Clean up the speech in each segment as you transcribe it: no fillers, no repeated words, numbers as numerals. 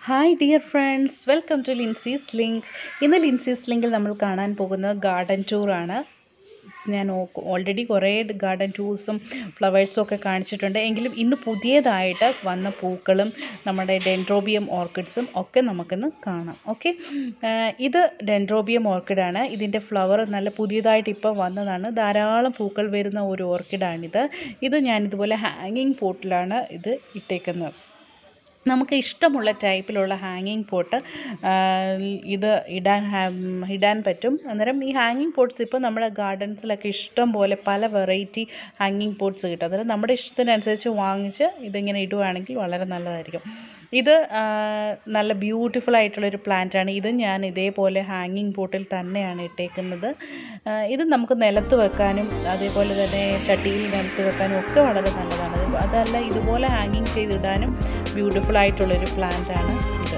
Hi dear friends, welcome to Linsy's link. ഇന്ന് ലിൻസീസ് ലിങ്കിൽ നമ്മൾ കാണാൻ പോകുന്നത് ഗാർഡൻ ടൂറാണ്. ഞാൻ ഓൾറെഡി കുറേ ഗാർഡൻ ടൂർസും ഫ്ലവേഴ്സും ഒക്കെ കാണിച്ചിട്ടുണ്ട്. എങ്കിലും ഇന്ന് പുതിയതായിട്ട് വന്ന പൂക്കളും നമ്മുടെ ഡെൻഡ്രോബിയം ഓർക്കിഡ്സും ഒക്കെ നമുക്കിന്ന് കാണാം. ഓക്കെ, ഇത് ഡെൻഡ്രോബിയം ഓർക്കിഡാണ്. ഇതിൻ്റെ ഫ്ലവർ നല്ല പുതിയതായിട്ട് ഇപ്പോൾ വന്നതാണ്. ധാരാളം പൂക്കൾ വരുന്ന ഒരു ഓർക്കിഡാണിത്. ഇത് ഞാനിതുപോലെ ഹാങ്ങിങ് പോട്ടിലാണ് ഇത് ഇട്ടേക്കുന്നത്. നമുക്ക് ഇഷ്ടമുള്ള ടൈപ്പിലുള്ള ഹാങ്ങിങ് പോട്ട് ഇത് ഇടാൻ പറ്റും. അന്നേരം ഈ ഹാങ്ങിങ് പോട്ട്സ് ഇപ്പോൾ നമ്മുടെ ഗാർഡൻസിലൊക്കെ ഇഷ്ടം പോലെ പല വെറൈറ്റി ഹാങ്ങിങ് പോട്ട്സ് കിട്ടും. അന്നേരം നമ്മുടെ ഇഷ്ടത്തിനനുസരിച്ച് വാങ്ങിച്ച് ഇതിങ്ങനെ ഇടുകയാണെങ്കിൽ വളരെ നല്ലതായിരിക്കും. ഇത് നല്ല ബ്യൂട്ടിഫുൾ ആയിട്ടുള്ളൊരു പ്ലാന്റാണ്. ഇത് ഞാൻ ഇതേപോലെ ഹാങ്ങിങ് പോട്ടിൽ തന്നെയാണ് ഇട്ടേക്കുന്നത്. ഇത് നമുക്ക് നിലത്ത് വെക്കാനും അതേപോലെ തന്നെ ചട്ടിയിൽ നിലത്ത് വെക്കാനും ഒക്കെ വളരെ നല്ലതാണ്. അതല്ല, ഇതുപോലെ ഹാങ്ങിങ് ചെയ്തിടാനും ബ്യൂട്ടിഫുൾ ആയിട്ടുള്ളൊരു പ്ലാന്റാണ് ഇത്.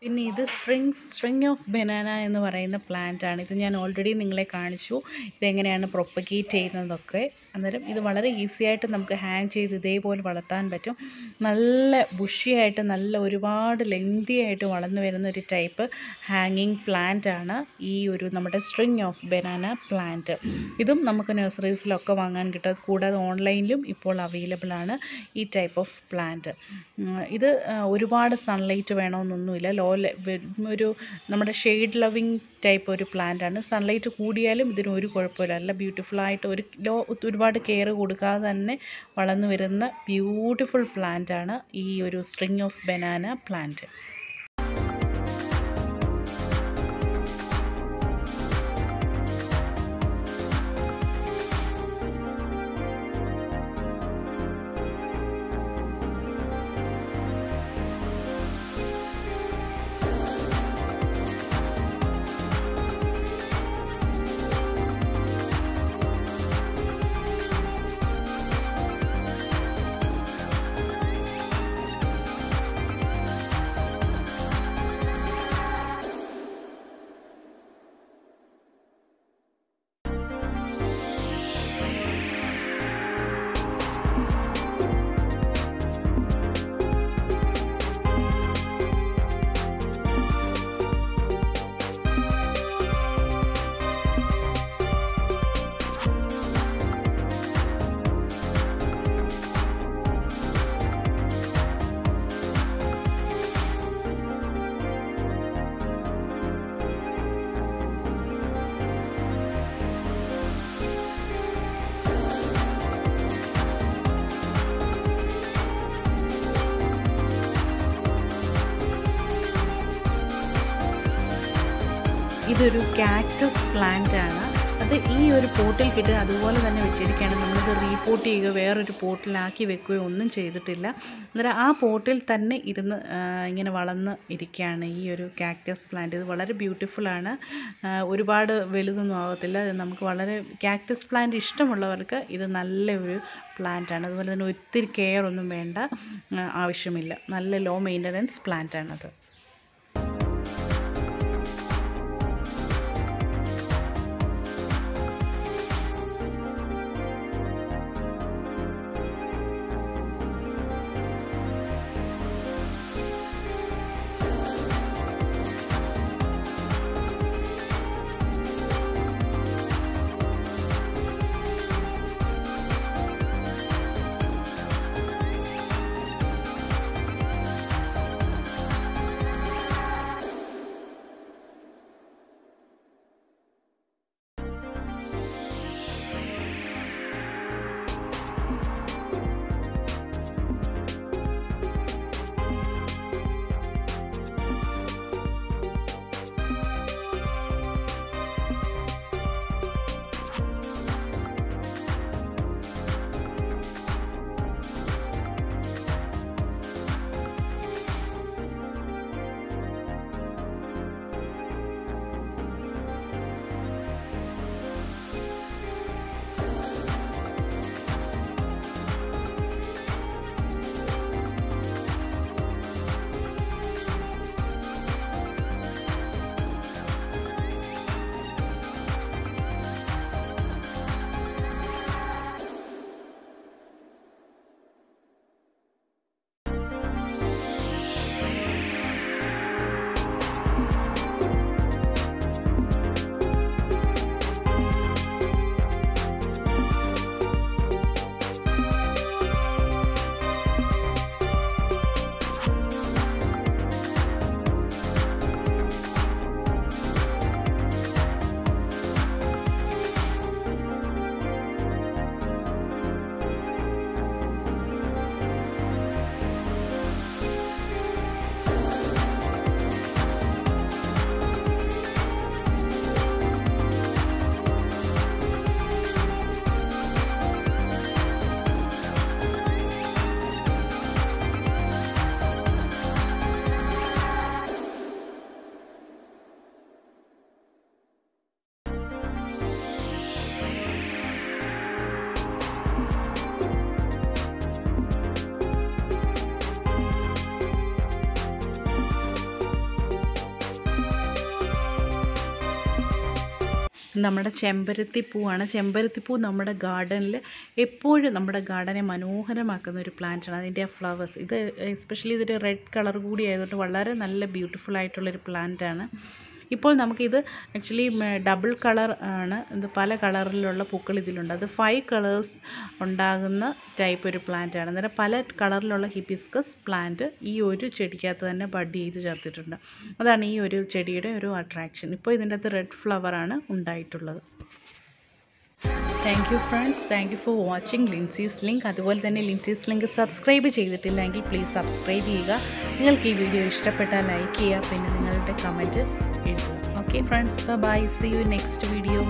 പിന്നെ ഇത് സ്ട്രിങ് ഓഫ് ബനാന എന്ന് പറയുന്ന പ്ലാന്റ് ആണ്. ഇത് ഞാൻ ഓൾറെഡി നിങ്ങളെ കാണിച്ചു ഇതെങ്ങനെയാണ് പ്രൊപ്പഗേറ്റ് ചെയ്യുന്നതൊക്കെ. അന്നേരം ഇത് വളരെ ഈസി ആയിട്ട് നമുക്ക് ഹാങ് ചെയ്ത് ഇതേപോലെ വളർത്താൻ പറ്റും. നല്ല ബുഷിയായിട്ട് നല്ല ഒരുപാട് ലെങ്തി ആയിട്ട് വളർന്നു വരുന്ന ഒരു ടൈപ്പ് ഹാങ്ങിങ് പ്ലാന്റ് ആണ് ഈ ഒരു നമ്മുടെ സ്ട്രിങ് ഓഫ് ബനാന പ്ലാന്റ്. ഇതും നമുക്ക് നഴ്സറീസിലൊക്കെ വാങ്ങാൻ കിട്ടും. കൂടാതെ ഓൺലൈനിലും ഇപ്പോൾ അവൈലബിൾ ആണ് ഈ ടൈപ്പ് ഓഫ് പ്ലാന്റ്. ഇത് ഒരുപാട് സൺലൈറ്റ് വേണമെന്നൊന്നുമില്ല. ഒരു നമ്മുടെ ഷെയ്ഡ് ലവിങ് ടൈപ്പ് ഒരു പ്ലാന്റ് ആണ്. സൺലൈറ്റ് കൂടിയാലും ഇതിന് ഒരു കുഴപ്പമില്ല. നല്ല ബ്യൂട്ടിഫുള്ളായിട്ട് ഒരുപാട് കെയർ കൊടുക്കാതെ തന്നെ വളർന്നു വരുന്ന ബ്യൂട്ടിഫുൾ പ്ലാന്റ് ആണ് ഈ ഒരു സ്ട്രിങ് ഓഫ് ബനാന പ്ലാന്റ്. ഇതൊരു കാക്ടസ് പ്ലാന്റ് ആണ്. അത് ഈ ഒരു പോട്ടിൽ കിട്ടി അതുപോലെ തന്നെ വെച്ചിരിക്കുകയാണ്. നമ്മളിത് റീപോട്ട് ചെയ്യുകയോ വേറൊരു പോട്ടിലാക്കി വെക്കുകയോ ഒന്നും ചെയ്തിട്ടില്ല. അന്നേരം ആ പോട്ടിൽ തന്നെ ഇരുന്ന് ഇങ്ങനെ വളർന്ന് ഇരിക്കുകയാണ് ഈ ഒരു കാക്ടസ് പ്ലാന്റ്. ഇത് വളരെ ബ്യൂട്ടിഫുള്ളാണ്. ഒരുപാട് വലുതൊന്നും ആകത്തില്ല. നമുക്ക് വളരെ കാക്ടസ് പ്ലാന്റ് ഇഷ്ടമുള്ളവർക്ക് ഇത് നല്ല ഒരു പ്ലാന്റാണ്. അതുപോലെ തന്നെ ഒത്തിരി കെയർ ഒന്നും വേണ്ട ആവശ്യമില്ല. നല്ല ലോ മെയിൻ്റനൻസ് പ്ലാന്റാണത്. നമ്മുടെ ചെമ്പരത്തിപ്പൂവാണ്. ചെമ്പരത്തിപ്പൂ നമ്മുടെ ഗാർഡനിൽ എപ്പോഴും നമ്മുടെ ഗാർഡനെ മനോഹരമാക്കുന്ന ഒരു പ്ലാന്റാണ്. അതിൻ്റെ ഫ്ലവേഴ്സ് ഇത് എസ്പെഷ്യലി ഇതൊരു റെഡ് കളർ കൂടി ആയതുകൊണ്ട് വളരെ നല്ല ബ്യൂട്ടിഫുൾ ആയിട്ടുള്ളൊരു പ്ലാന്റാണ്. ഇപ്പോൾ നമുക്കിത് ആക്ച്വലി ഡബിൾ കളർ ആണ്. ഇത് പല കളറിലുള്ള പൂക്കൾ ഇതിലുണ്ട്. അത് 5 കളേഴ്സ് ഉണ്ടാകുന്ന ടൈപ്പ് ഒരു പ്ലാന്റാണ്. അന്നേരം പല കളറിലുള്ള ഹിബിസ്കസ് പ്ലാന്റ് ഈ ഒരു ചെടിക്കകത്ത് തന്നെ ബഡ് ചെയ്ത് ചേർത്തിട്ടുണ്ട്. അതാണ് ഈ ഒരു ചെടിയുടെ ഒരു അട്രാക്ഷൻ. ഇപ്പോൾ ഇതിൻ്റെ അകത്ത് റെഡ് ഫ്ലവറാണ് ഉണ്ടായിട്ടുള്ളത്. Thank you friends, thank you for watching Linsy's link. അതുപോലെ തന്നെ ലിൻസീസ് ലിങ്ക് സബ്സ്ക്രൈബ് ചെയ്തിട്ടില്ലെങ്കിൽ പ്ലീസ് സബ്സ്ക്രൈബ് ചെയ്യുക. നിങ്ങൾക്ക് ഈ വീഡിയോ ഇഷ്ടപ്പെട്ടാൽ ലൈക്ക് ചെയ്യുക, പിന്നെ നിങ്ങളുടെ കമൻറ്റ് എഴുതുക. Okay friends, bye, see you next video.